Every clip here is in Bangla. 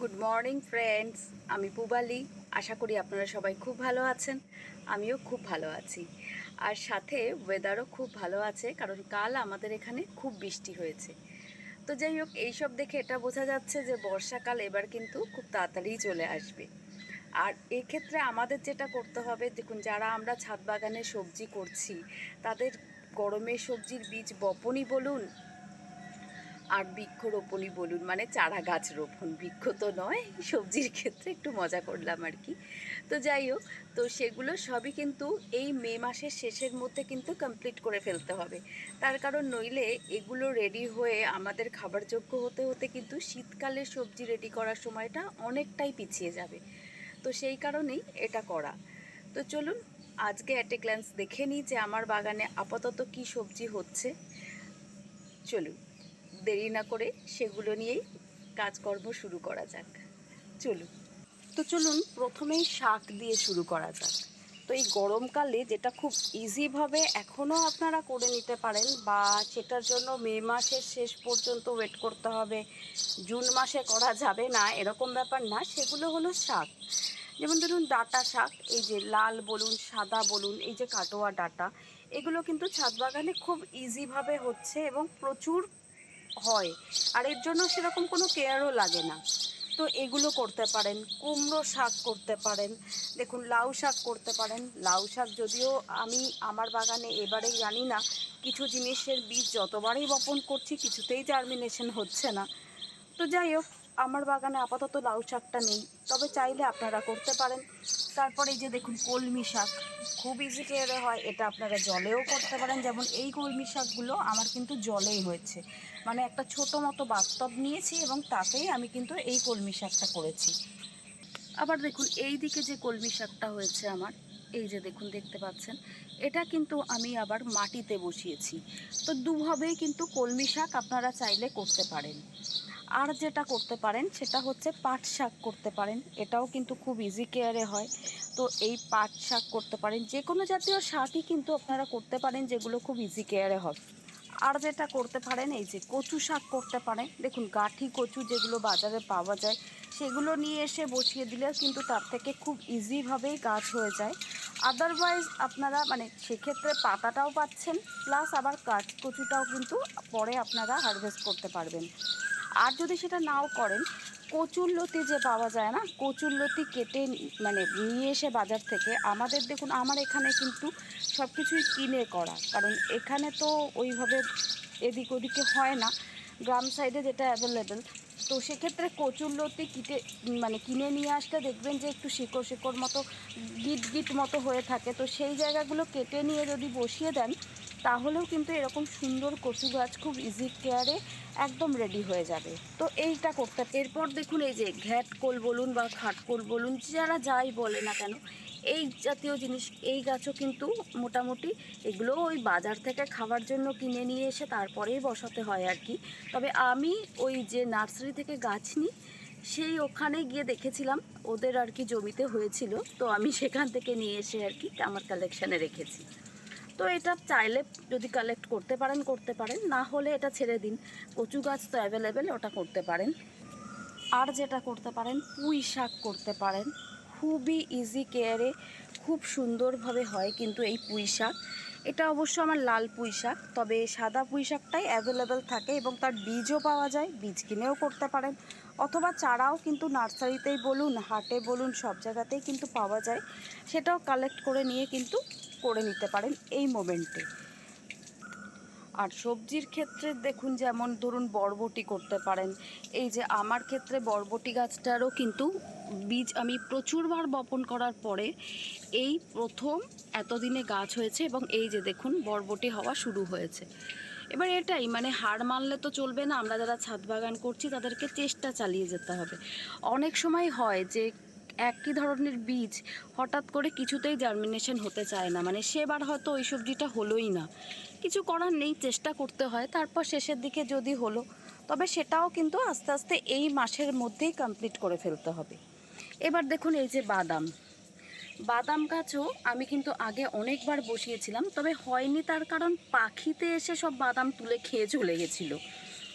গুড মর্নিং ফ্রেন্ডস, আমি পুবালি। আশা করি আপনারা সবাই খুব ভালো আছেন। আমিও খুব ভালো আছি। আর সাথে ওয়েদারও খুব ভালো আছে, কারণ কাল আমাদের এখানে খুব বৃষ্টি হয়েছে। তো যাই হোক, এইসব দেখে এটা বোঝা যাচ্ছে যে বর্ষাকাল এবার কিন্তু খুব তাড়াতাড়িই চলে আসবে। আর এক্ষেত্রে আমাদের যেটা করতে হবে, দেখুন, যারা আমরা ছাদ বাগানে সবজি করছি তাদের গরমে সবজির বীজ বপনই বলুন আর বৃক্ষরোপণই বলুন, মানে চারা গাছ রোপণ, বৃক্ষ তো নয়, সবজির ক্ষেত্রে একটু মজা করলাম আর কি। তো যাই হোক, তো সেগুলো সবই কিন্তু এই মে মাসের শেষের মধ্যে কিন্তু কমপ্লিট করে ফেলতে হবে। তার কারণ নইলে এগুলো রেডি হয়ে আমাদের খাবারযোগ্য হতে হতে কিন্তু শীতকালে সবজি রেডি করার সময়টা অনেকটাই পিছিয়ে যাবে। তো সেই কারণেই এটা করা। তো চলুন আজকে অ্যাট এ গ্ল্যান্স দেখে নিই যে আমার বাগানে আপাতত কী সবজি হচ্ছে। চলুন দেরি না করে সেগুলো নিয়েই কাজকর্ম শুরু করা যাক। চলুন। তো চলুন প্রথমেই শাক দিয়ে শুরু করা যাক। তো এই গরমকালে যেটা খুব ইজিভাবে এখনও আপনারা করে নিতে পারেন, বা সেটার জন্য মে মাসের শেষ পর্যন্ত ওয়েট করতে হবে, জুন মাসে করা যাবে না এরকম ব্যাপার না, সেগুলো হলো শাক। যেমন ধরুন ডাঁটা শাক, এই যে লাল বলুন সাদা বলুন, এই যে কাটোয়া ডাঁটা, এগুলো কিন্তু ছাদ বাগানে খুব ইজিভাবে হচ্ছে এবং প্রচুর হয়। আর এর জন্য সেরকম কোনো কেয়ারও লাগে না। তো এগুলো করতে পারেন। কুমড়ো শাক করতে পারেন, দেখুন লাউ শাক করতে পারেন। লাউ শাক যদিও আমি আমার বাগানে এবারে জানি না, কিছু জিনিসের বীজ যতবারই বপন করছি কিছুতেই জার্মিনেশন হচ্ছে না। তো যাই হোক, আমার বাগানে আপাতত লাউ শাকটা নেই, তবে চাইলে আপনারা করতে পারেন। তারপরে এই যে দেখুন কলমি শাক, খুব ইজি কেয়ারে হয়, এটা আপনারা জলেও করতে পারেন। যেমন এই কলমি শাকগুলো আমার কিন্তু জলেই হয়েছে, মানে একটা ছোটো মতো বাথটব নিয়েছি এবং তাতেই আমি কিন্তু এই কলমি শাকটা করেছি। আবার দেখুন এই দিকে যে কলমি শাকটা হয়েছে আমার, এই যে দেখুন দেখতে পাচ্ছেন, এটা কিন্তু আমি আবার মাটিতে বসিয়েছি। তো দুভাবেই কিন্তু কলমি শাক আপনারা চাইলে করতে পারেন। আর যেটা করতে পারেন সেটা হচ্ছে পাট শাক করতে পারেন, এটাও কিন্তু খুব ইজি কেয়ারে হয়। তো এই পাট শাক করতে পারেন, যে কোনো জাতীয় শাকই কিন্তু আপনারা করতে পারেন যেগুলো খুব ইজি কেয়ারে হবে। আর যেটা করতে পারেন, এই যে কচু শাক করতে পারেন। দেখুন গাঁঠি কচু যেগুলো বাজারে পাওয়া যায় সেগুলো নিয়ে এসে বসিয়ে দিলে কিন্তু তার থেকে খুব ইজিভাবেই গাছ হয়ে যায়। আদারওয়াইজ আপনারা মানে সেক্ষেত্রে পাতাটাও পাচ্ছেন, প্লাস আবার কচুটাও কিন্তু পরে আপনারা হারভেস্ট করতে পারবেন। আর যদি সেটা নাও করেন, কচুরলতি যে পাওয়া যায় না, কচুরলতি কেটে মানে নিয়ে এসে বাজার থেকে, আমাদের দেখুন আমার এখানে কিন্তু সব কিছুই কিনে করা, কারণ এখানে তো ওইভাবে এদিক ওদিকে হয় না, গ্রাম সাইডে যেটা অ্যাভেলেবেল। তো সেক্ষেত্রে কচুরলতি মানে কিনে নিয়ে আসলে দেখবেন যে একটু শিকড় শিকড় মতো গিট গিট মতো হয়ে থাকে। তো সেই জায়গাগুলো কেটে নিয়ে যদি বসিয়ে দেন, তাহলেও কিন্তু এরকম সুন্দর কচু গাছ খুব ইজি কেয়ারে একদম রেডি হয়ে যাবে। তো এইটা করতে, এরপর দেখুন এই যে ঘ্যাটকোল বলুন বা খাটকোল বলুন, যারা যাই বলে না কেন, এই জাতীয় জিনিস, এই গাছও কিন্তু মোটামুটি এগুলো ওই বাজার থেকে খাওয়ার জন্য কিনে নিয়ে এসে তারপরেই বসাতে হয় আর কি। তবে আমি ওই যে নার্সারি থেকে গাছ নিই, সেই ওখানে গিয়ে দেখেছিলাম ওদের আর কি জমিতে হয়েছিল, তো আমি সেখান থেকে নিয়ে এসে আর কি আমার কালেকশানে রেখেছি। তো এটা চাইলে যদি কালেক্ট করতে পারেন করতে পারেন, না হলে এটা ছেড়ে দিন, কচু গাছ তো অ্যাভেলেবেল, ওটা করতে পারেন। আর যেটা করতে পারেন, পুঁই শাক করতে পারেন, খুবই ইজি কেয়ারে খুব সুন্দরভাবে হয় কিন্তু এই পুঁই শাক। এটা অবশ্য আমার লাল পুঁই শাক, তবে সাদা পুঁই শাকটাই অ্যাভেলেবেল থাকে এবং তার বীজও পাওয়া যায়, বীজ কিনেও করতে পারেন, অথবা চারাও কিন্তু নার্সারিতেই বলুন হাটে বলুন সব জায়গাতেই কিন্তু পাওয়া যায়, সেটাও কালেক্ট করে নিয়ে কিন্তু করে নিতে পারেন এই মোমেন্টে। আর সবজির ক্ষেত্রে দেখুন, যেমন ধরুন বরবটি করতে পারেন। এই যে আমার ক্ষেত্রে বরবটি গাছটারও কিন্তু বীজ আমি প্রচুরবার বপন করার পরে এই প্রথম এতদিনে গাছ হয়েছে, এবং এই যে দেখুন বরবটি হওয়া শুরু হয়েছে। এবার এটাই মানে হার মানলে তো চলবে না, আমরা যারা ছাদ বাগান করছি তাদেরকে চেষ্টা চালিয়ে যেতে হবে। অনেক সময় হয় যে একই ধরনের বীজ হঠাৎ করে কিছুতেই জার্মিনেশন হতে চায় না, মানে সেবার হয়তো ওই সবজিটা হলোই না, কিছু করার নেই, চেষ্টা করতে হয়, তারপর শেষের দিকে যদি হলো, তবে সেটাও কিন্তু আস্তে আস্তে এই মাসের মধ্যেই কমপ্লিট করে ফেলতে হবে। এবার দেখুন এই যে বাদাম, বাদাম গাছও আমি কিন্তু আগে অনেকবার বসিয়েছিলাম, তবে হয়নি, তার কারণ পাখিতে এসে সব বাদাম তুলে খেয়ে চলে গেছিলো।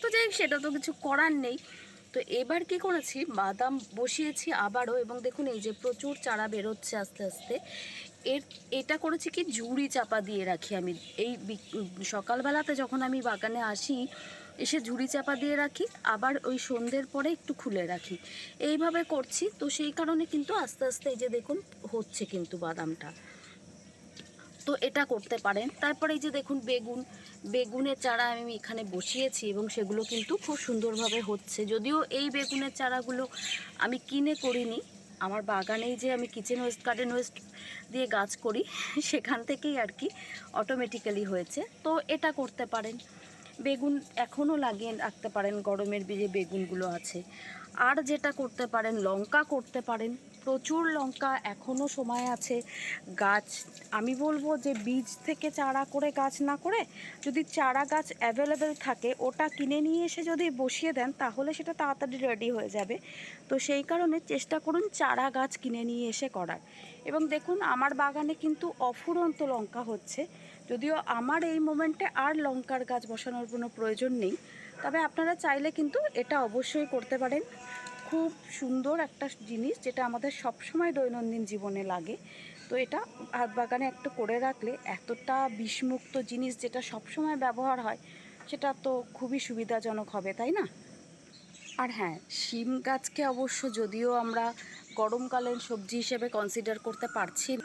তো যাই হোক, সেটা তো কিছু করার নেই। তো এবার কি করেছি, বাদাম বসিয়েছি আবারও, এবং দেখুন এই যে প্রচুর চারা বেরোচ্ছে আস্তে আস্তে। এটা করেছি কি, ঝুড়ি চাপা দিয়ে রাখি আমি। এই সকালবেলাতে যখন আমি বাগানে আসি, এসে ঝুড়ি চাপা দিয়ে রাখি, আবার ওই সন্ধ্যের পরে একটু খুলে রাখি, এইভাবে করছি। তো সেই কারণে কিন্তু আস্তে আস্তে এই যে দেখুন হচ্ছে কিন্তু বাদামটা। তো এটা করতে পারেন। তারপরে এই যে দেখুন বেগুনের চারা আমি এখানে বসিয়েছি, এবং সেগুলো কিন্তু খুব সুন্দরভাবে হচ্ছে। যদিও এই বেগুনের চারাগুলো আমি কিনে করিনি, আমার বাগানেই যে আমি কিচেন ওয়েস্ট, গার্ডেন ওয়েস্ট দিয়ে গাছ করি, সেখান থেকেই আর কি অটোমেটিক্যালি হয়েছে। তো এটা করতে পারেন। বেগুন এখনও লাগিয়ে রাখতে পারেন, গরমের যে বেগুনগুলো আছে। আর যেটা করতে পারেন, লঙ্কা করতে পারেন। প্রচুর লঙ্কা এখনও সময় আছে। গাছ, আমি বলবো যে বীজ থেকে চারা করে গাছ না করে, যদি চারা গাছ অ্যাভেলেবেল থাকে, ওটা কিনে নিয়ে এসে যদি বসিয়ে দেন, তাহলে সেটা তাড়াতাড়ি রেডি হয়ে যাবে। তো সেই কারণে চেষ্টা করুন চারা গাছ কিনে নিয়ে এসে করার। এবং দেখুন আমার বাগানে কিন্তু অফুরন্ত লঙ্কা হচ্ছে। যদিও আমার এই মোমেন্টে আর লঙ্কার গাছ বসানোর কোনো প্রয়োজন নেই, তবে আপনারা চাইলে কিন্তু এটা অবশ্যই করতে পারেন। খুব সুন্দর একটা জিনিস, যেটা আমাদের সবসময় দৈনন্দিন জীবনে লাগে। তো এটা হাত বাগানে একটু করে রাখলে, এতটা বিষমুক্ত জিনিস যেটা সবসময় ব্যবহার হয়, সেটা তো খুবই সুবিধাজনক হবে, তাই না? আর হ্যাঁ, শিম গাছকে অবশ্য যদিও আমরা গরমকালীন সবজি হিসেবে কনসিডার করতে পারছি না,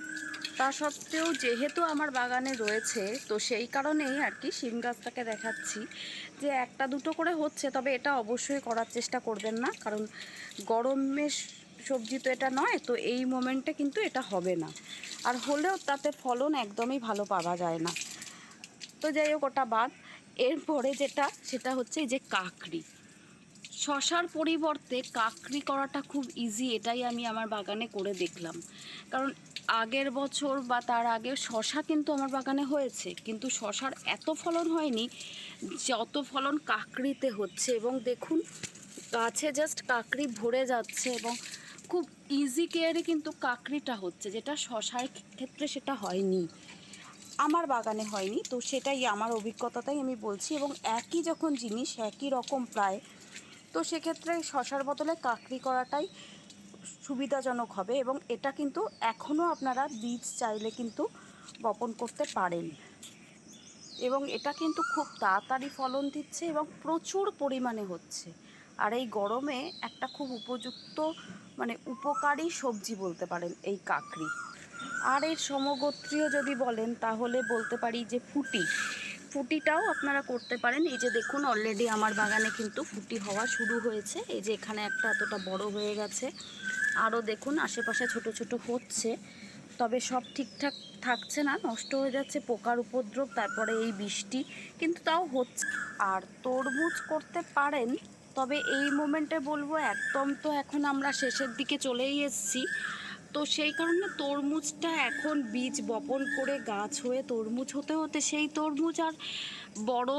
তা সত্ত্বেও যেহেতু আমার বাগানে রয়েছে, তো সেই কারণেই আর কি শিম গাছটাকে দেখাচ্ছি যে একটা দুটো করে হচ্ছে। তবে এটা অবশ্যই করার চেষ্টা করবেন না, কারণ গরমের সবজি তো এটা নয়। তো এই মোমেন্টে কিন্তু এটা হবে না, আর হলেও তাতে ফলন একদমই ভালো পাওয়া যায় না। তো যাই হোক, ওটা বাদ। এরপরে যেটা, সেটা হচ্ছে এই যে কাকড়ি। শশার পরিবর্তে কাকড়ি করাটা খুব ইজি, এটাই আমি আমার বাগানে করে দেখলাম। কারণ আগের বছর বা তার আগে শশা কিন্তু আমার বাগানে হয়েছে, কিন্তু শশার এত ফলন হয়নি যত ফলন কাকড়িতে হচ্ছে। এবং দেখুন গাছে জাস্ট কাকড়ি ভরে যাচ্ছে, এবং খুব ইজি কেয়ারে কিন্তু কাকড়িটা হচ্ছে, যেটা শশার ক্ষেত্রে সেটা হয়নি, আমার বাগানে হয়নি। তো সেটাই আমার অভিজ্ঞতাটাই আমি বলছি। এবং একই যখন জিনিস, একই রকম প্রায়, তো সেক্ষেত্রে শশার বদলে কাকড়ি করাটাই সুবিধাজনক হবে। এবং এটা কিন্তু এখনও আপনারা বীজ চাইলে কিন্তু বপন করতে পারেন। এবং এটা কিন্তু খুব তাড়াতাড়ি ফলন দিচ্ছে এবং প্রচুর পরিমাণে হচ্ছে। আর এই গরমে একটা খুব উপযুক্ত, মানে উপকারী সবজি বলতে পারেন এই কাকড়ি। আর এর সমগোত্রীয় যদি বলেন, তাহলে বলতে পারি যে ফুটিটাও আপনারা করতে পারেন। এই যে দেখুন অলরেডি আমার বাগানে কিন্তু ফুটি হওয়া শুরু হয়েছে। এই যে এখানে একটা এতটা বড় হয়ে গেছে, আরও দেখুন আশেপাশে ছোট ছোট হচ্ছে। তবে সব ঠিকঠাক থাকছে না, নষ্ট হয়ে যাচ্ছে, পোকার উপদ্রব, তারপরে এই বৃষ্টি, কিন্তু তাও হচ্ছে। আর তরমুজ করতে পারেন, তবে এই মোমেন্টে বলবো একদম তো এখন আমরা শেষের দিকে চলেই এসেছি। তো সেই কারণে তরমুজটা এখন বীজ বপন করে গাছ হয়ে তরমুজ হতে হতে সেই তরমুজ আর বড়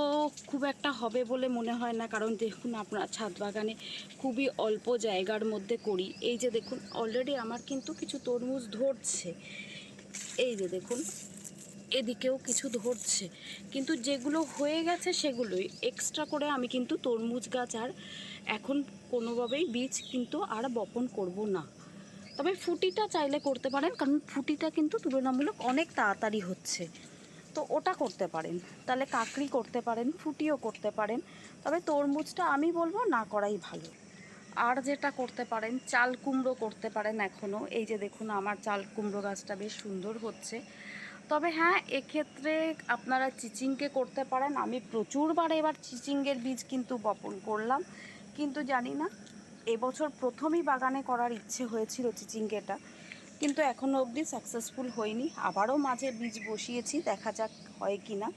খুব একটা হবে বলে মনে হয় না। কারণ দেখুন আপনার ছাদ বাগানে খুবই অল্প জায়গার মধ্যে করি। এই যে দেখুন অলরেডি আমার কিন্তু কিছু তরমুজ ধরছে, এই যে দেখুন এদিকেও কিছু ধরছে, কিন্তু যেগুলো হয়ে গেছে সেগুলোই এক্সট্রা করে আমি কিন্তু তরমুজ গাছ আর এখন কোনোভাবেই বীজ কিন্তু আর বপন করব না। তবে ফুটিটা চাইলে করতে পারেন, কারণ ফুটিটা কিন্তু তুলনামূলক অনেক তাড়াতাড়ি হচ্ছে, তো ওটা করতে পারেন। তাহলে কাকড়ি করতে পারেন, ফুটিও করতে পারেন, তবে তরমুজটা আমি বলবো না করাই ভালো। আর যেটা করতে পারেন, চাল কুমড়ো করতে পারেন এখনও। এই যে দেখুন আমার চাল কুমড়ো গাছটা বেশ সুন্দর হচ্ছে। তবে হ্যাঁ, এক্ষেত্রে আপনারা চিচিংকে করতে পারেন। আমি প্রচুরবার এবার চিচিংয়ের বীজ কিন্তু বপন করলাম, কিন্তু জানি না, এবছর প্রথমই বাগানে করার ইচ্ছে হয়েছিল চিচিংকেটা, কিন্তু এখনও অবধি সাকসেসফুল হয়নি। আবারও মাঝে বীজ বসিয়েছি, দেখা যাক হয় কি না।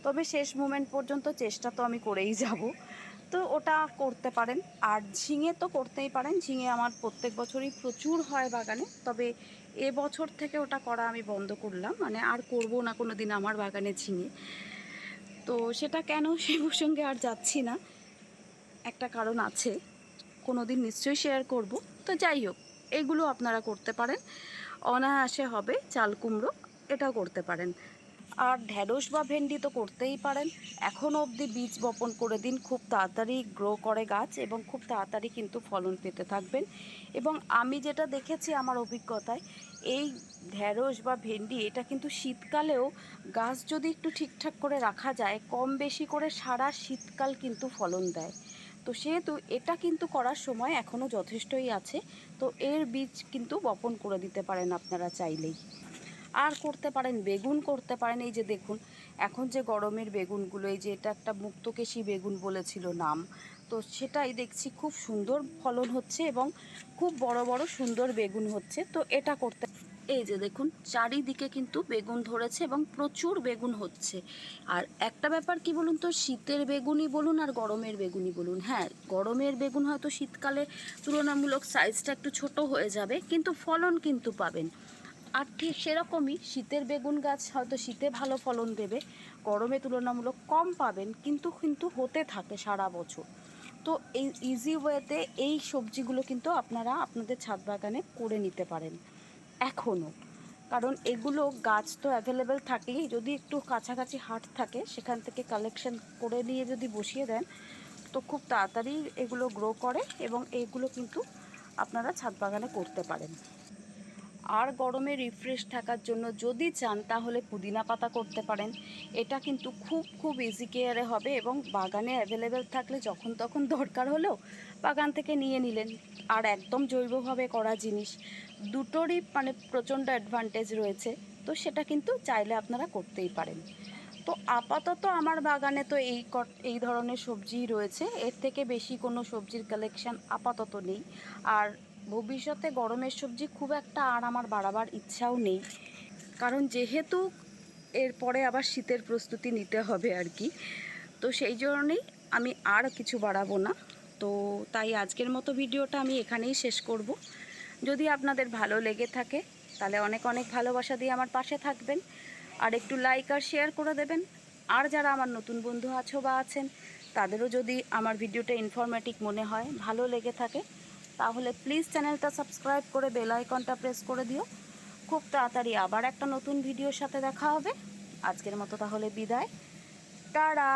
তবে শেষ মোমেন্ট পর্যন্ত চেষ্টা তো আমি করেই যাব। তো ওটা করতে পারেন। আর ঝিঙে তো করতেই পারেন, ঝিঙে আমার প্রত্যেক বছরই প্রচুর হয় বাগানে। তবে এবছর থেকে ওটা করা আমি বন্ধ করলাম, মানে আর করব না কোনো দিন আমার বাগানে ঝিঙে। তো সেটা কেন, সেই প্রসঙ্গে আর যাচ্ছি না, একটা কারণ আছে, কোনো দিন নিশ্চয়ই শেয়ার করব। তো যাই হোক, এগুলো আপনারা করতে পারেন, অনায়াসে হবে। চাল কুমড়ো এটাও করতে পারেন। আর ঢ্যাঁড়স বা ভেন্ডি তো করতেই পারেন। এখনও অবধি বীজ বপন করে দিন, খুব তাড়াতাড়ি গ্রো করে গাছ এবং খুব তাড়াতাড়ি কিন্তু ফলন পেতে থাকবেন। এবং আমি যেটা দেখেছি আমার অভিজ্ঞতায়, এই ঢ্যাঁড়স বা ভেন্ডি এটা কিন্তু শীতকালেও গাছ যদি একটু ঠিকঠাক করে রাখা যায়, কম বেশি করে সারা শীতকাল কিন্তু ফলন দেয়। তো সেহেতু এটা কিন্তু করার সময় এখনও যথেষ্টই আছে। তো এর বীজ কিন্তু বপন করে দিতে পারেন আপনারা চাইলেই। আর করতে পারেন বেগুন করতে পারেন। এই যে দেখুন, এখন যে গরমের বেগুনগুলো, এই যে এটা একটা মুক্তকেশী বেগুন বলেছিল নাম, তো সেটাই দেখছি খুব সুন্দর ফলন হচ্ছে এবং খুব বড় বড় সুন্দর বেগুন হচ্ছে। তো এটা করতে, এই যে দেখুন চারিদিকে কিন্তু বেগুন ধরেছে এবং প্রচুর বেগুন হচ্ছে। আর একটা ব্যাপার কি বলুন তো, শীতের বেগুনই বলুন আর গরমের বেগুনই বলুন, হ্যাঁ গরমের বেগুন হয়তো শীতকালে তুলনামূলক সাইজটা একটু ছোট হয়ে যাবে, কিন্তু ফলন কিন্তু পাবেন। আর ঠিক সেরকমই শীতের বেগুন গাছ হয়তো শীতে ভালো ফলন দেবে, গরমে তুলনামূলক কম পাবেন, কিন্তু কিন্তু হতে থাকে সারা বছর। তো এই ইজি ওয়েতে এই সবজিগুলো কিন্তু আপনারা আপনাদের ছাদ বাগানে করে নিতে পারেন এখনও। কারণ এগুলো গাছ তো অ্যাভেলেবেল থাকেই, যদি একটু কাছাকাছি হাট থাকে সেখান থেকে কালেকশন করে নিয়ে যদি বসিয়ে দেন, তো খুব তাড়াতাড়ি এগুলো গ্রো করে এবং এগুলো কিন্তু আপনারা ছাদ বাগানে করতে পারেন। আর গরমে রিফ্রেশ থাকার জন্য যদি চান তাহলে পুদিনা পাতা করতে পারেন। এটা কিন্তু খুব খুব ইজি কেয়ারে হবে এবং বাগানে অ্যাভেলেবেল থাকলে যখন তখন দরকার হলেও বাগান থেকে নিয়ে নিলেন। আর একদম জৈবভাবে করা জিনিস, দুটোরই মানে প্রচণ্ড অ্যাডভান্টেজ রয়েছে। তো সেটা কিন্তু চাইলে আপনারা করতেই পারেন। তো আপাতত আমার বাগানে তো এই ধরনের সবজিই রয়েছে, এর থেকে বেশি কোনো সবজির কালেকশন আপাতত নেই। আর ভবিষ্যতে গরমের সবজি খুব একটা আর আমার বাড়াবার ইচ্ছাও নেই, কারণ যেহেতু এরপরে আবার শীতের প্রস্তুতি নিতে হবে আর কি। তো সেই জন্যেই আমি আর কিছু বাড়াবো না। তো তাই আজকের মতো ভিডিওটা আমি এখানেই শেষ করব। যদি আপনাদের ভালো লেগে থাকে তাহলে অনেক অনেক ভালোবাসা দিয়ে আমার পাশে থাকবেন, আর একটু লাইক আর শেয়ার করে দেবেন। আর যারা আমার নতুন বন্ধু আছো বা আছেন, তাদেরও যদি আমার ভিডিওটা ইনফরমেটিভ মনে হয়, ভালো লেগে থাকে, তাহলে প্লিজ চ্যানেলটা সাবস্ক্রাইব করে বেল আইকনটা প্রেস করে দিও। খুব তাড়াতাড়ি আবার একটা নতুন ভিডিওর সাথে দেখা হবে। আজকের মতো তাহলে বিদায়, টাটা।